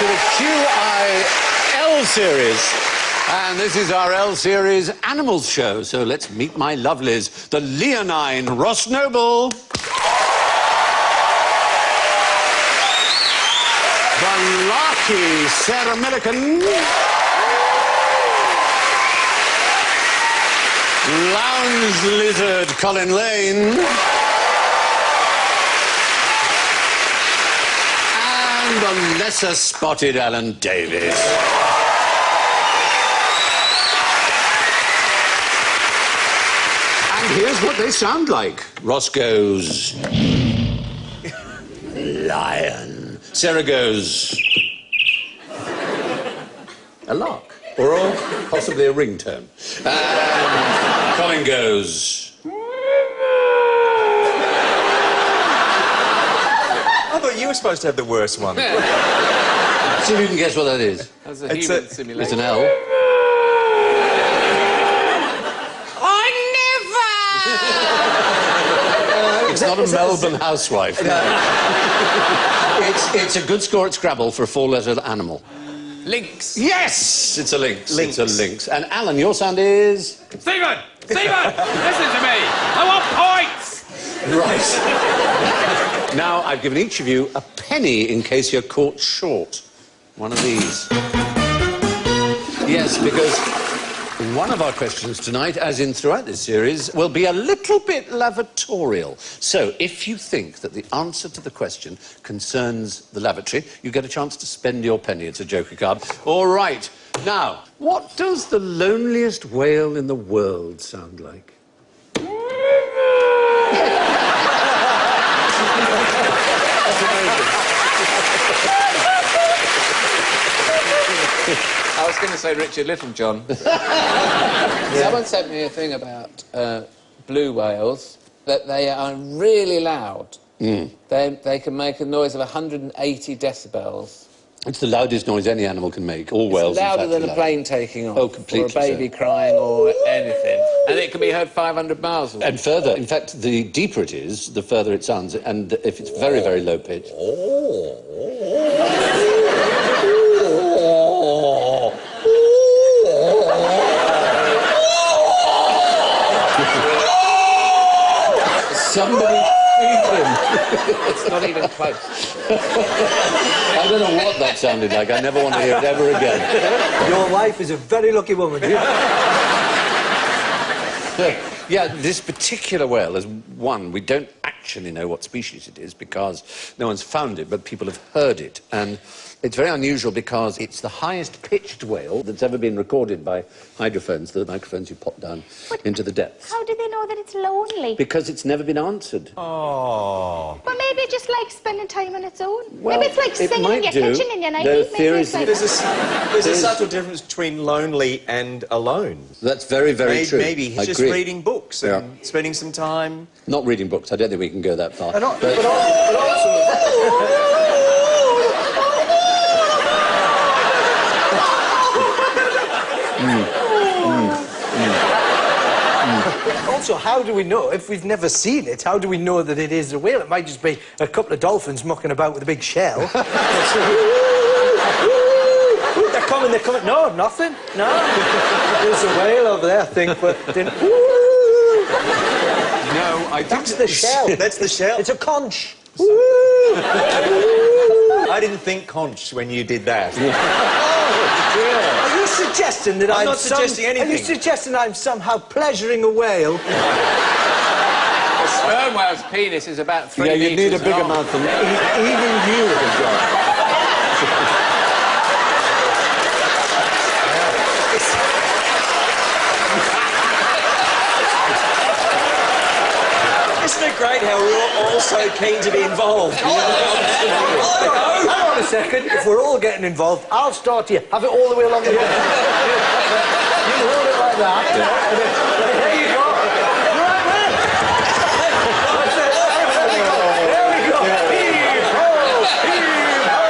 to the QI L series. And this is our L series animals show. So let's meet my lovelies, the leonine Ross Noble, the larky Sarah Millican, lounge lizard Colin Lane, and the lesser spotted Alan Davies. And here's what they sound like. Ross goes... lion. Sarah goes... a lark. Or possibly a ringtone. And Colin goes... I thought you were supposed to have the worst one. Yeah. See if you can guess what that is. That's a human simulation. It's an L. It's not a Melbourne housewife. No. It's a good score at Scrabble for a four-letter animal. Lynx. Yes! It's a lynx. It's a lynx. And Alan, your sound is... Stephen! Stephen! Listen to me! I want points! Right. Now, I've given each of you a penny in case you're caught short. One of these. Yes, because... one of our questions tonight, as in throughout this series, will be a little bit lavatorial. So, if you think that the answer to the question concerns the lavatory, you get a chance to spend your penny. It's a joker card. All right. Now, what does the loneliest whale in the world sound like? I was going to say Richard Littlejohn. Someone sent me a thing about blue whales, that they are really loud. They can make a noise of 180 decibels. It's the loudest noise any animal can make. All whales, It's louder in fact, than a plane taking off. Oh, completely. Or a baby crying or anything. And it can be heard 500 miles away. And further, in fact, the deeper it is, the further it sounds. And if it's very, very low pitch... Somebody feed him. It's not even close. I don't know what that sounded like. I never want to hear it ever again. Your wife is a very lucky woman. Yeah, this particular whale is one. We don't actually know what species it is because no one's found it, but people have heard it. And it's very unusual because it's the highest-pitched whale that's ever been recorded by hydrophones, the microphones you pop down into the depths. How do they know that it's lonely? Because it's never been answered. Oh. Well, maybe it just likes spending time on its own. Well, maybe it's like it singing in might your do. kitchen in your night. The theories Like There's a subtle difference between lonely and alone. That's very, very true. Maybe he's just reading books and spending some time... Not reading books. I don't think we can go that far. But also... Also, how do we know, if we've never seen it, how do we know that it is a whale? It might just be a couple of dolphins mucking about with a big shell. They're coming. No, nothing. No. There's a whale over there, I think, but... No, I think... That's the shell. That's the shell. It's a conch. I didn't think conch when you did that. Are you suggesting that I'm not suggesting anything. Are you suggesting I'm somehow pleasuring a whale? A sperm whale's penis is about 3 metres Yeah, you need a bigger long. mouth than even you have got. Isn't it great how we're all so keen to be involved? Hang on a second. If we're all getting involved, I'll start here. Have it all the way along the way. You hold it like that. There you go. Right there. That's it. There we go. Heave ho! Heave ho!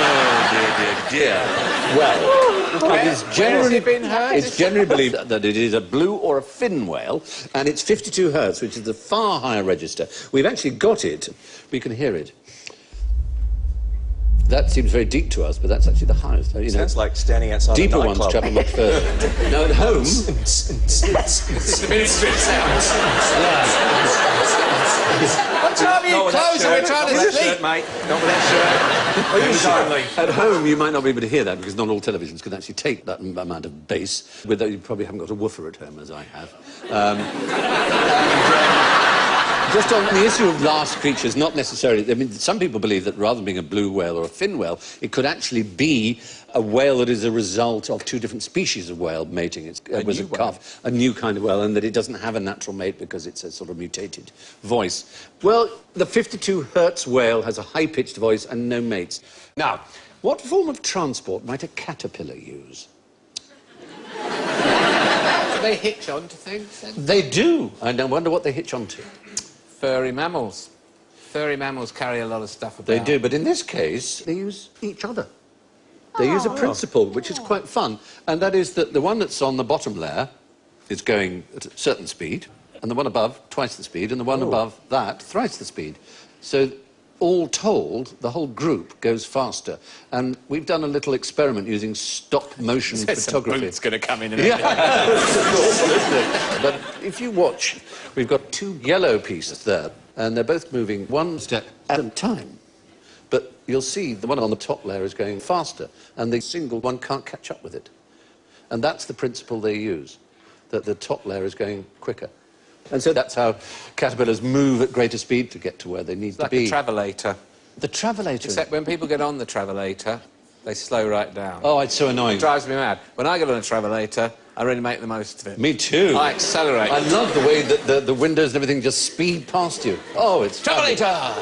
Oh, dear. Well, it's generally believed that it is a blue or a fin whale, and it's 52 hertz, which is the far higher register. We've actually got it. We can hear it. That seems very deep to us, but that's actually the highest. You know, Sounds like standing outside deeper a ones nightclub. travel much further. Now, at home... It's the ministry sounds. What time are you closing? We're trying to sleep. Shirt, mate. Not with that shirt. Who's only? At home, you might not be able to hear that because not all televisions can actually take that amount of bass. With that, you probably haven't got a woofer at home, as I have. Just on the issue of last creatures, not necessarily... I mean, some people believe that rather than being a blue whale or a fin whale, it could actually be a whale that is a result of two different species of whale mating. It was a new kind of whale, and that it doesn't have a natural mate because it's a sort of mutated voice. Well, the 52 hertz whale has a high-pitched voice and no mates. Now, what form of transport might a caterpillar use? Do they hitch on to things then? They do. I wonder what they hitch onto. Furry mammals. Furry mammals carry a lot of stuff about. They do, but in this case, they use each other. They use a principle, which is quite fun, and that is that the one that's on the bottom layer is going at a certain speed, and the one above, twice the speed, and the one above that, thrice the speed. So, all told, the whole group goes faster. And we've done a little experiment using stop-motion photography. It's going to come in. Yeah, it's awful, isn't it? But if you watch, we've got two yellow pieces there, and they're both moving one step at a time. But you'll see the one on the top layer is going faster, and the single one can't catch up with it. And that's the principle they use, that the top layer is going quicker. And so that's how caterpillars move at greater speed to get to where they need to be. Like a travelator. The travelator? Except when people get on the travelator, they slow right down. Oh, it's so annoying. It drives me mad. When I get on a travelator, I really make the most of it. Me too. I accelerate. I love the way that the windows and everything just speed past you. Oh, it's... Travelator!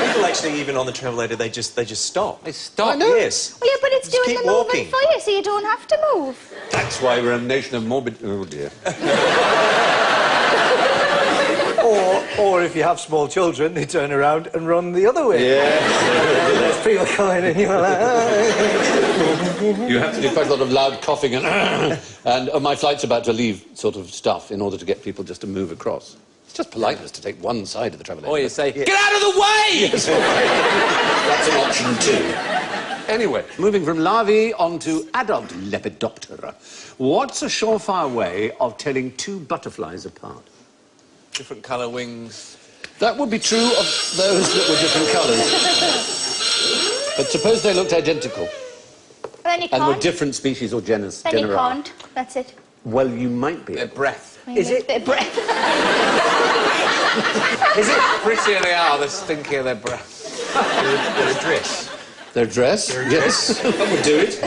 People actually, even on the travelator, they just stop. They stop. I know. Yes. Well, yeah, but it's Just doing keep the walking. movement for you, so you don't have to move. That's why we're a nation of morbid... Oh, dear. Or if you have small children, they turn around and run the other way. Yeah. There's people coming and you're like... You have to do quite a lot of loud coughing and... and my flight's about to leave sort of stuff in order to get people just to move across. It's just politeness to take one side of the travelator. Or you say, get out of the way! Yes, that's an option too. Anyway, moving from larvae on to adult Lepidoptera. What's a surefire way of telling two butterflies apart? Different colour wings. That would be true of those that were different colours. But suppose they looked identical Then you and were can't. different species or genus. Then you genera. can't. That's it. Well, you might be. Their breath. Is it? Bit of breath. Is it? Prettier they are, the stinkier their breath. Their dress. Their dress? Yes, that would do it.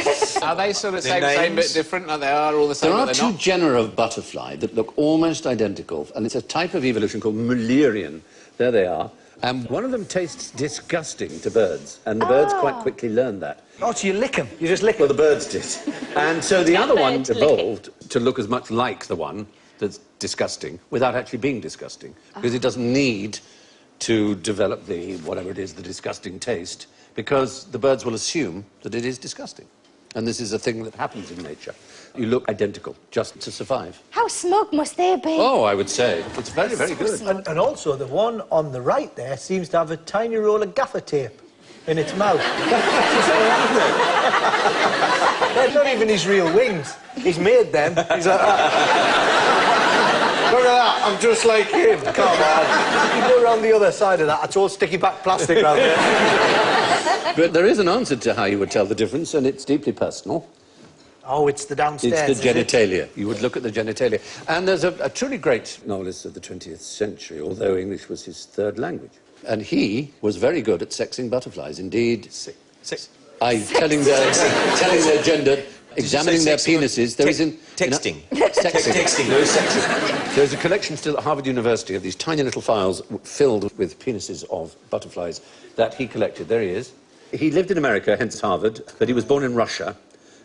Are they sort of Their same bit names? different? Like they are all the same, There are but they're two not? genera of butterfly that look almost identical, and it's a type of evolution called Mullerian. There they are. And one of them tastes disgusting to birds, and the birds quite quickly learn that. Oh, so you lick them. You just lick Well, them. the birds did. And so the other one Bird licking. evolved to look as much like the one that's disgusting without actually being disgusting, because it doesn't need to develop the, whatever it is, the disgusting taste, because the birds will assume that it is disgusting. And this is a thing that happens in nature. You look identical just to survive. How smug must they be? Oh, I would say. It's very, very good. And also, the one on the right there seems to have a tiny roll of gaffer tape in its mouth. They're not even his real wings. He's made them. He's like, look at that, I'm just like him. Come on. You go around the other side of that, it's all sticky back plastic round there. But there is an answer to how you would tell the difference, and it's deeply personal. Oh, it's the downstairs. It's the is it? genitalia. You would look at the genitalia. And there's a truly great novelist of the 20th century, although English was his third language. And he was very good at sexing butterflies. Indeed, telling their gender, examining their penises. There is Texting. Texting. No, sexing. There's a collection still at Harvard University of these tiny little files filled with penises of butterflies that he collected. There he is. He lived in America, hence Harvard, but he was born in Russia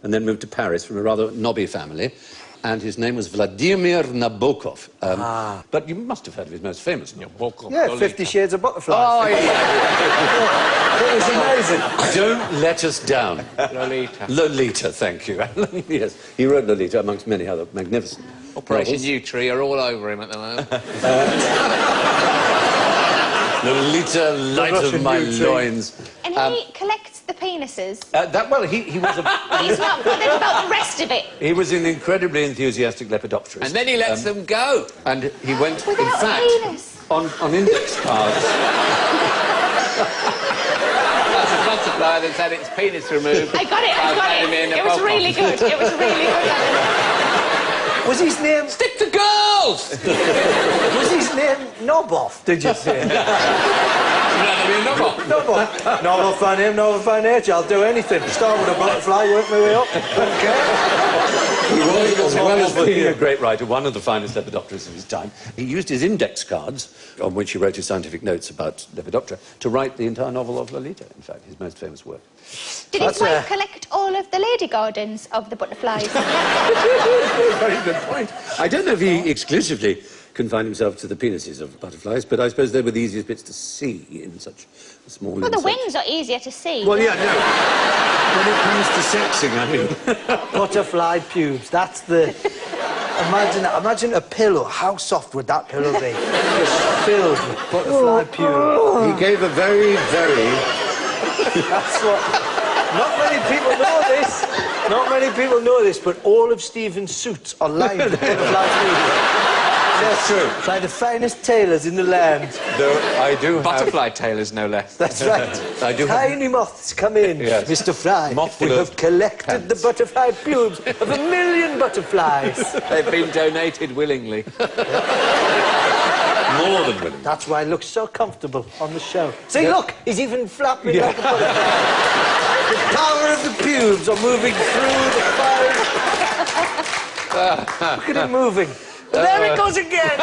and then moved to Paris from a rather knobby family. And his name was Vladimir Nabokov. But you must have heard of his most famous novel. Yeah, 50 Shades of Butterflies. Oh, yeah. It was amazing. Don't let us down. Lolita. Lolita, thank you. Yes, he wrote Lolita amongst many other magnificent Operation novels. U-Tree are all over him at the moment. Lolita, light of Russian my U-Tree. loins. And he collects the penises, Well, he was but he's not bothered about the rest of it. he was an incredibly enthusiastic lepidopterist. And then he lets them go. And he went, in Without fact, penis. on index cards. That's a butterfly that's had its penis removed. I got it. It was really good. It was really good. Was his name... Stick to girls! Was his name Noboff, did you say? Novel fine name, novel fine nature. I'll do anything. Start with a butterfly, work my way up. Okay. As well as being a great writer, one of the finest lepidopterists of his time, he used his index cards, on which he wrote his scientific notes about Lepidoptera, to write the entire novel of Lolita, in fact, his most famous work. Did his wife collect all of the lady gardens of the butterflies? Very good point. I don't know if he exclusively confined himself to the penises of butterflies, but I suppose they were the easiest bits to see in such a small Well, the insect. wings are easier to see. Well, yeah, no. When it comes to sexing, I mean... Butterfly pubes, that's the... Imagine a pillow. How soft would that pillow be? Just filled with butterfly pubes. He gave a very, very... That's what... Not many people know this. Not many people know this, but all of Stephen's suits are lined with butterfly pubes. That's true. By the finest tailors in the land. Though I do have... Butterfly tailors, no less. That's right. I do have... Tiny moths come in, Yes. Mr. Fry. Moth We with a have collected pants. the butterfly pubes of 1,000,000 butterflies. They've been donated willingly. More than willing. That's why it looks so comfortable on the show. See, look, he's even flapping like a butterfly. The power of the pubes are moving through the fire. Look at it moving. There it goes again.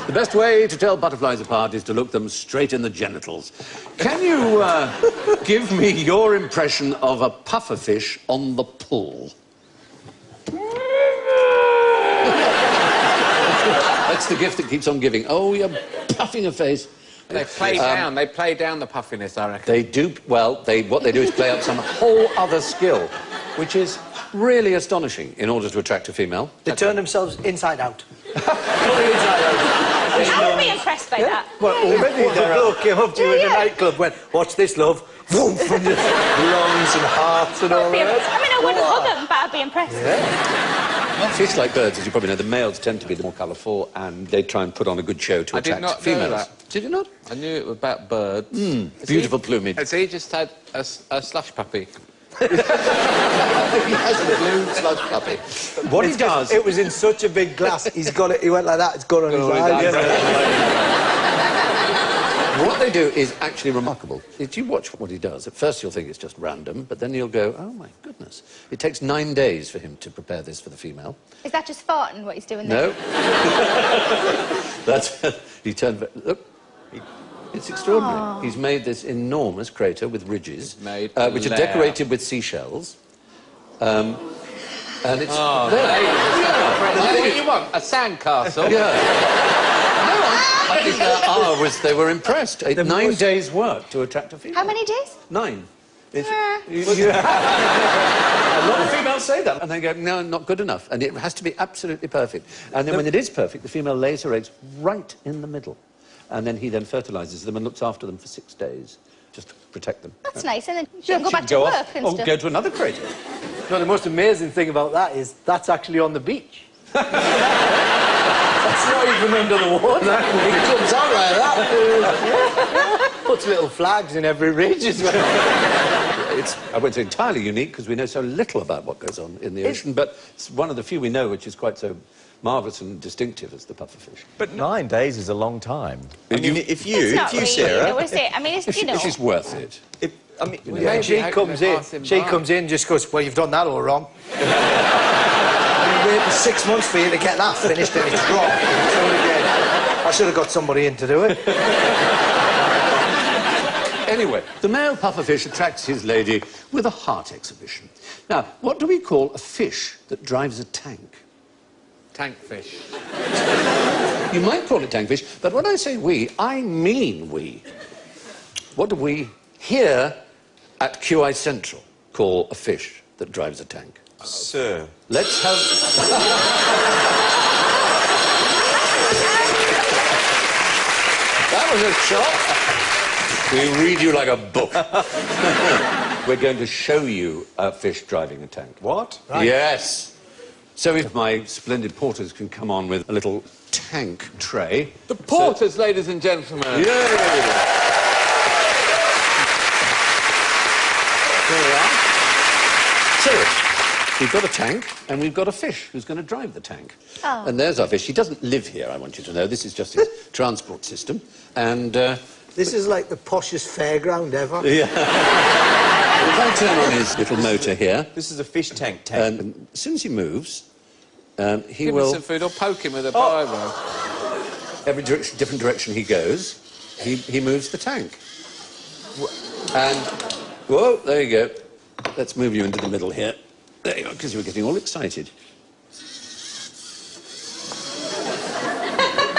The best way to tell butterflies apart is to look them straight in the genitals. Can you give me your impression of a pufferfish on the pull? That's the gift that keeps on giving. Oh, you're puffing a face. They play down. They play down the puffiness, I reckon. They do... Well, what they do is play up some whole other skill, which is really astonishing in order to attract a female. They turn themselves inside out. Fully inside out. I would be impressed by that. Well, already the bloke came up to you in a nightclub, went, "Watch this, love." Vroom, from the lungs and hearts and all I mean, that. I wouldn't hug them, but I'd be impressed. Fish, like birds, as you probably know, the males tend to be the more colourful, and they try and put on a good show to I did attract not know females. that. Did you not? I knew it was about birds. Beautiful plumage. Has he just had a slush puppy? He has a blue slush puppy. What he does... It was in such a big glass. He's got it. He went like that. It's gone on his eye. What they do is actually remarkable. If you watch what he does, at first you'll think it's just random, but then you'll go, oh, my goodness. It takes 9 days for him to prepare this for the female. Is that just farting, what he's doing there? No. That's... He turned... Look. It's extraordinary. Aww. He's made this enormous crater with ridges, Made which are layer. decorated with seashells. And it's... Oh, there. Is that what you want? A sandcastle? Yeah. I think they were impressed. 9 days' work to attract a female. How many days? 9. A Yeah. lot of females say that, and they go, no, not good enough. And it has to be absolutely perfect. And then when it is perfect, the female lays her eggs right in the middle. And then he then fertilises them and looks after them for 6 days, just to protect them. That's nice, and then she can go she back to off, work and or stuff. go to another crater. No, the most amazing thing about that is that's actually on the beach. That's not even under the water. It comes out like that. Puts little flags in every ridge as well. It's, I won't say entirely unique, because we know so little about what goes on in the ocean, but it's one of the few we know which is quite so marvellous and distinctive as the pufferfish. But 9 days is a long time. I mean, if you, It's not really, Sarah... though, is it? I mean, it's, you know... She's worth it. I mean, Yeah, she comes in. She comes in, just goes, "Well, you've done that all wrong." I've been waiting 6 months for you to get that finished, and it's wrong. So again, I should have got somebody in to do it. Anyway, the male pufferfish attracts his lady with a heart exhibition. Now, what do we call a fish that drives a tank? Tankfish. You might call it tankfish, but when I say we, I mean we. What do we here at QI Central call a fish that drives a tank? Sir... Let's have... That was a shot. We read you like a book. We're going to show you a fish driving a tank. What? Right. Yes. So if my splendid porters can come on with a little tank tray. The porters, ladies and gentlemen. Yay! There we are. So, we've got a tank and we've got a fish who's going to drive the tank. Oh. And there's our fish. He doesn't live here, I want you to know. This is just his transport system. And, This is like the poshest fairground ever. yeah. If I turn on his little motor here, This is a fish tank. and as soon as he moves, he Give him will... some food or poke him with a biro. Every direction, different direction he goes, he moves the tank. And, whoa, there you go. Let's move you into the middle here. There you go, because you were getting all excited.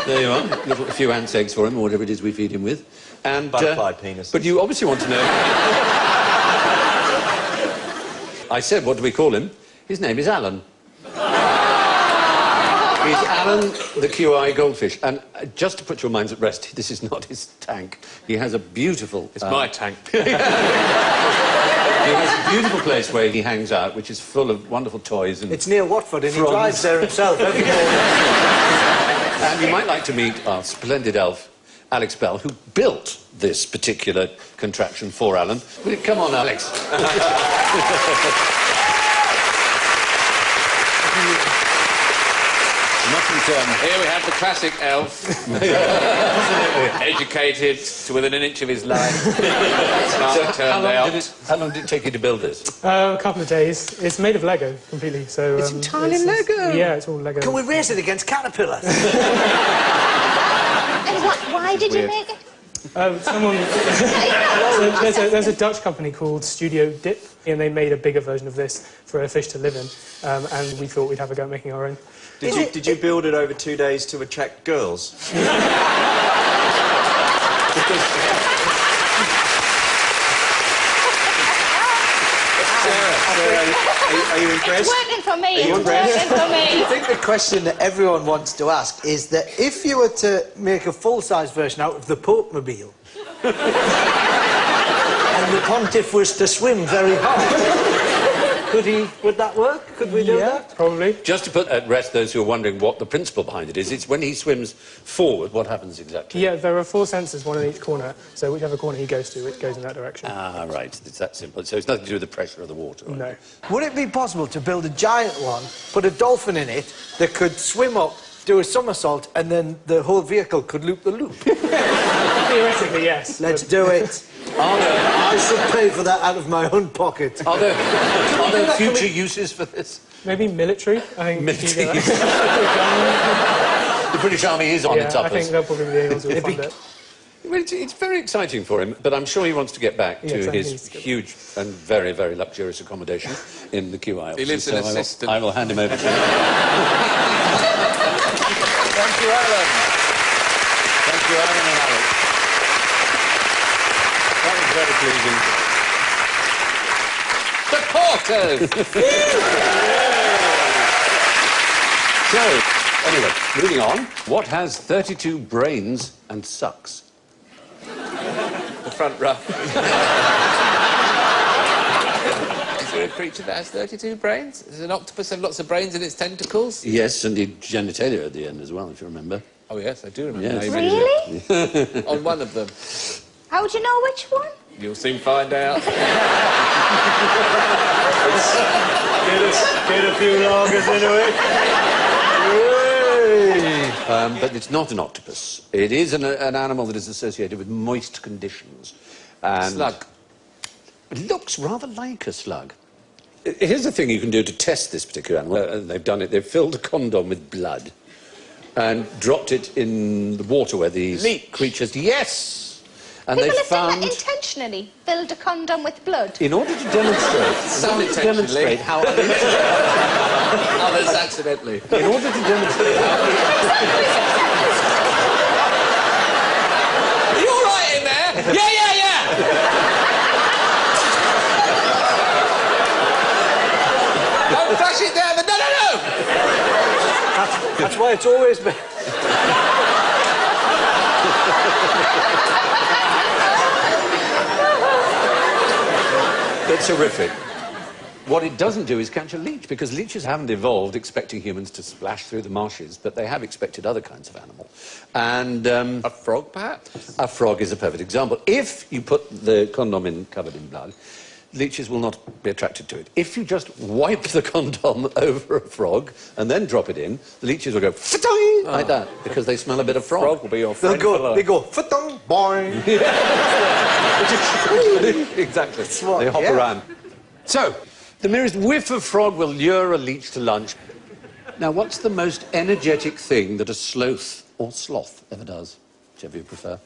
There you are. A few ants' eggs for him, or whatever it is we feed him with. And, Butterfly penis. But you obviously want to know... I said, what do we call him? His name is Alan. He's Alan the QI goldfish. And just to put your minds at rest, this is not his tank. He has a beautiful... It's my tank. He has a beautiful place where he hangs out, which is full of wonderful toys and... It's near Watford, and he Fronds. drives there himself every morning. And you might like to meet our splendid elf, Alex Bell, who built this particular contraption for Alan. Will you come on, Alex? Here we have the classic elf. Educated to within an inch of his life. Smart turned out. How long did it take you to build this? A couple of days. It's made of Lego completely, so... It's entirely Lego? Yeah, it's all Lego. Can we race it against caterpillars? And why did you make it? Someone... so there's a Dutch company called Studio Dip, and they made a bigger version of this for a fish to live in, and we thought we'd have a go at making our own. Did you build it over 2 days to attract girls? Are you impressed? It's working for me. Are you It's working for me. I think the question that everyone wants to ask is that if you were to make a full-size version out of the Pope-mobile, and the Pontiff was to swim very hard, would that work? Could we do that? Probably. Just to put at rest those who are wondering what the principle behind it is, it's when he swims forward, what happens exactly? Yeah, there are 4 sensors, one in each corner, so whichever corner he goes to, it goes in that direction. Ah, right. It's that simple. So it's nothing to do with the pressure of the water. Or No. Would it be possible to build a giant one, put a dolphin in it, that could swim up, do a somersault, and then the whole vehicle could loop the loop? Theoretically, yes. Let's do it. I should pay for that out of my own pocket. Are there future uses for this? Maybe military, I think. Military you use. get that. The British Army is on its I uppers. think they'll probably be able to fund it. Well, it's very exciting for him, but I'm sure he wants to get back Yeah, to exactly. his huge and very, very luxurious accommodation in the QI office. He lives in So assistant. I will hand him over to him. Thank you, Alan. Thank you, Alan and Alex. That was very pleasing. The porters! So, anyway, moving on. What has 32 brains and sucks? The front row. Is there a creature that has 32 brains? Does an octopus have lots of brains in its tentacles? Yes, and the genitalia at the end as well, if you remember. Oh, yes, I do remember. Yes. Now you mention Really? it. On one of them. How do you know which one? You'll soon find out. Get a few lagers into it. But it's not an octopus. It is an animal that is associated with moist conditions. And Slug. It looks rather like a slug. Here's the thing you can do to test this particular animal. They've done it. They've filled a condom with blood and dropped it in the water where these Leech. creatures... Yes! And People they have done found... that intentionally. Filled a condom with blood. In order to demonstrate... Some intentionally. how... Others accidentally. In order to demonstrate how... Are you all right in there? Yeah! Don't flush it down the... No! That's why it's always been... It's horrific. What it doesn't do is catch a leech, because leeches haven't evolved expecting humans to splash through the marshes, but they have expected other kinds of animal. And... A frog, perhaps? a frog is a perfect example. If you put the condom in covered in blood, leeches will not be attracted to it. If you just wipe the condom over a frog and then drop it in, the leeches will go fa-tong, like that, because they smell a bit of frog. Frog will be your friend. They go, fa-tong, boing. Exactly. What? They hop Yeah. around. So, the merest whiff of frog will lure a leech to lunch. Now, what's the most energetic thing that a sloth or sloth ever does? Whichever you prefer.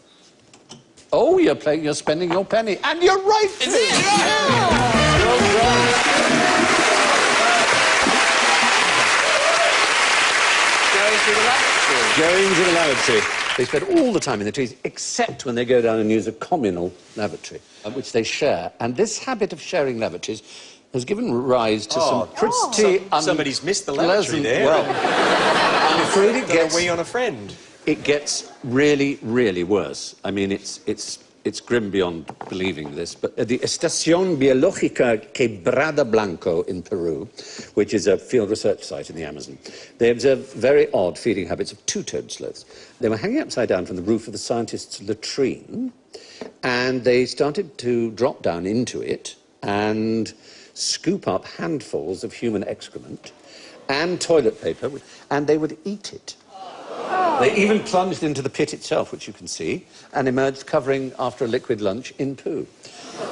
Oh, you're spending your penny. And you're right! Is it? Well done. Going to the lavatory. Going to the lavatory. They spend all the time in the trees, except when they go down and use a communal lavatory, which they share. And this habit of sharing lavatories has given rise to some pretty Somebody's missed the lavatory unpleasant... there. Well, I'm afraid it Got gets... a wee on a friend. It gets really, really worse. I mean, it's grim beyond believing this, but at the Estación Biológica Quebrada Blanco in Peru, which is a field research site in the Amazon, they observed very odd feeding habits of two-toed sloths. They were hanging upside down from the roof of the scientist's latrine, and they started to drop down into it and scoop up handfuls of human excrement and toilet paper, and they would eat it. They even plunged into the pit itself, which you can see, and emerged covering, after a liquid lunch, in poo.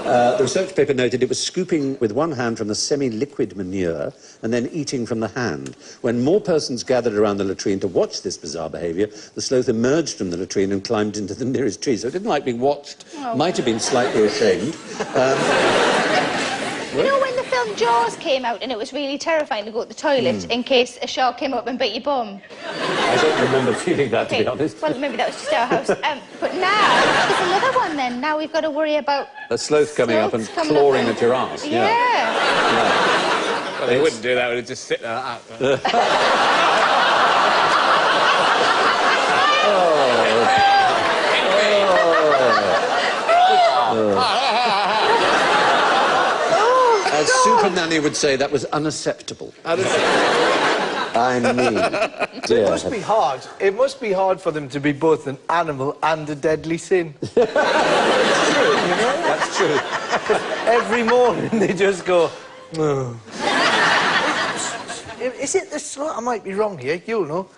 The research paper noted it was scooping with one hand from the semi-liquid manure and then eating from the hand. When more persons gathered around the latrine to watch this bizarre behaviour, the sloth emerged from the latrine and climbed into the nearest tree. So it didn't like being watched. Might have been slightly ashamed. You know when the film Jaws came out and it was really terrifying to go to the toilet in case a shark came up and bit your bum? I don't remember feeling that, to be honest. Well, maybe that was just our house. But now, there's another one then. Now we've got to worry about... A sloth coming up and sloths coming clawing up and- at your ass. Yeah. Well, they wouldn't do that. They'd just sit there like that. As Super Nanny would say, that was unacceptable. I mean, It must be hard. It must be hard for them to be both an animal and a deadly sin. That's true. Every morning they just go... "Oh." Is it the sloth? I might be wrong here, you'll know.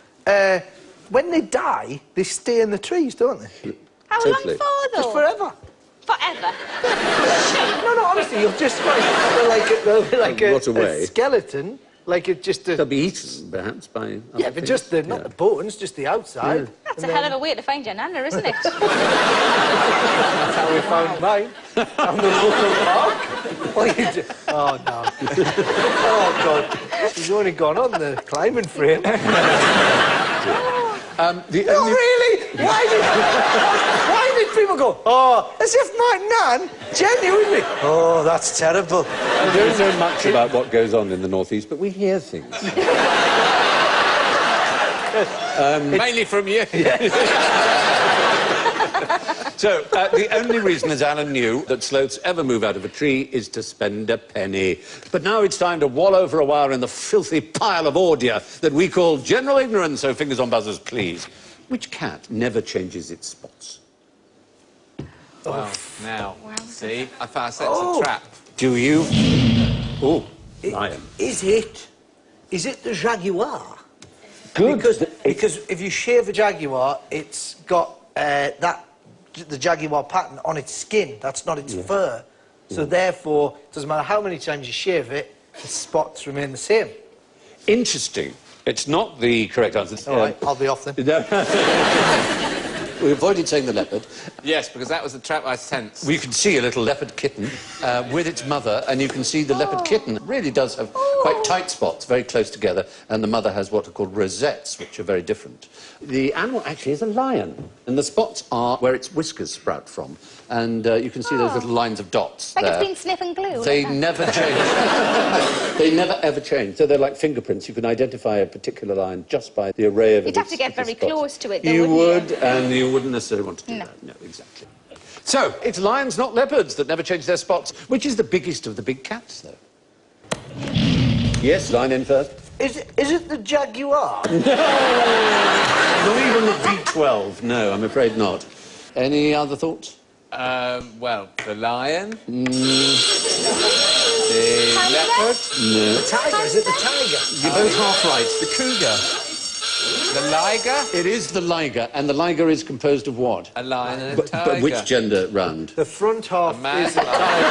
When they die, they stay in the trees, don't they? How Totally. long for, though? Just forever. Forever. No, honestly, you'll just they'll be like Rot a away. skeleton, like it just a... They'll be eaten, perhaps, by other Yeah, but things. just the, not the bones, just the outside. That's a hell of a way to find your nana, isn't it? That's how we found mine. On the local park. Oh, no. Oh, God. She's only gone on the climbing frame. Really? Why did people go, oh, as if my nan, genuinely? Oh, that's terrible. I don't know much about what goes on in the northeast, but we hear things. Mainly from you. So, the only reason, as Alan knew, that sloths ever move out of a tree is to spend a penny. But now it's time to wallow for a while in the filthy pile of ordure that we call general ignorance, so fingers on buzzers, please. Which cat never changes its spots? Well, now, see? I thought I set a trap. Do you? Oh, lion. Is it the jaguar? Good. Because if you shave a jaguar, it's got the jaguar pattern on its skin. That's not its fur. So therefore, it doesn't matter how many times you shave it, the spots remain the same. Interesting. It's not the correct answer. All right, I'll be off then. We avoided saying the leopard. Yes, because that was the trap I sensed. We can see a little leopard kitten with its mother, and you can see the leopard kitten really does have quite tight spots, very close together, and the mother has what are called rosettes, which are very different. The animal actually is a lion, and the spots are where its whiskers sprout from, and you can see those little lines of dots Like there. it's been sniffing glue. They like that. never change. They never, ever change. So they're like fingerprints. You can identify a particular line just by the array of You'd have to get very spots. close to it, though, You wouldn't would, and you wouldn't necessarily want to do No. that. No, exactly. So, it's lions, not leopards, that never change their spots. Which is the biggest of the big cats, though? Yes, line in first. Is it the Jaguar? Not even the V12. No, I'm afraid not. Any other thoughts? Well, the lion. Mm. The leopard. No. The tiger? Is it the tiger? You're both half right. The cougar. The liger. It is the liger, and the liger is composed of what? A lion and a tiger. But which gender round? The front half A man is the tiger.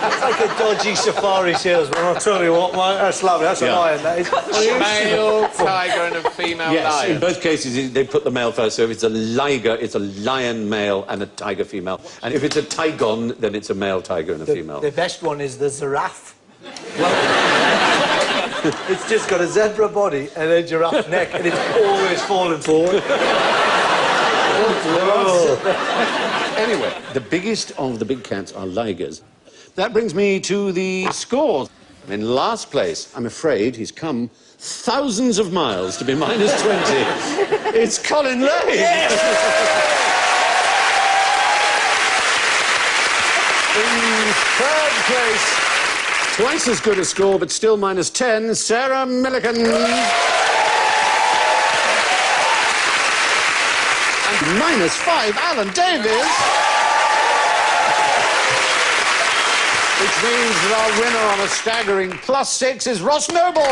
It's like a dodgy safari salesman. I'll tell you what, mate, that's lovely. That's a lion, that is. A male tiger and a female Yes, lion. in both cases they put the male first, so if it's a liger, it's a lion male and a tiger female. And if it's a tigon, then it's a male tiger and a female. The best one is the giraffe. It's just got a zebra body and a giraffe neck, and it's always falling forward. Anyway, the biggest of the big cats are ligers. That brings me to the scores. In last place, I'm afraid he's come thousands of miles to be minus 20. It's Colin Lane. In third place, twice as good a score, but still minus 10, Sarah Millican. And minus 5, Alan Davies. Which means that our winner on a staggering +6 is Ross Noble.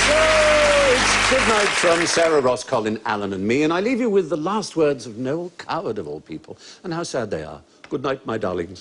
So it's good night from Sarah, Ross, Colin, Alan and me, and I leave you with the last words of Noel Coward, of all people, and how sad they are. Good night, my darlings.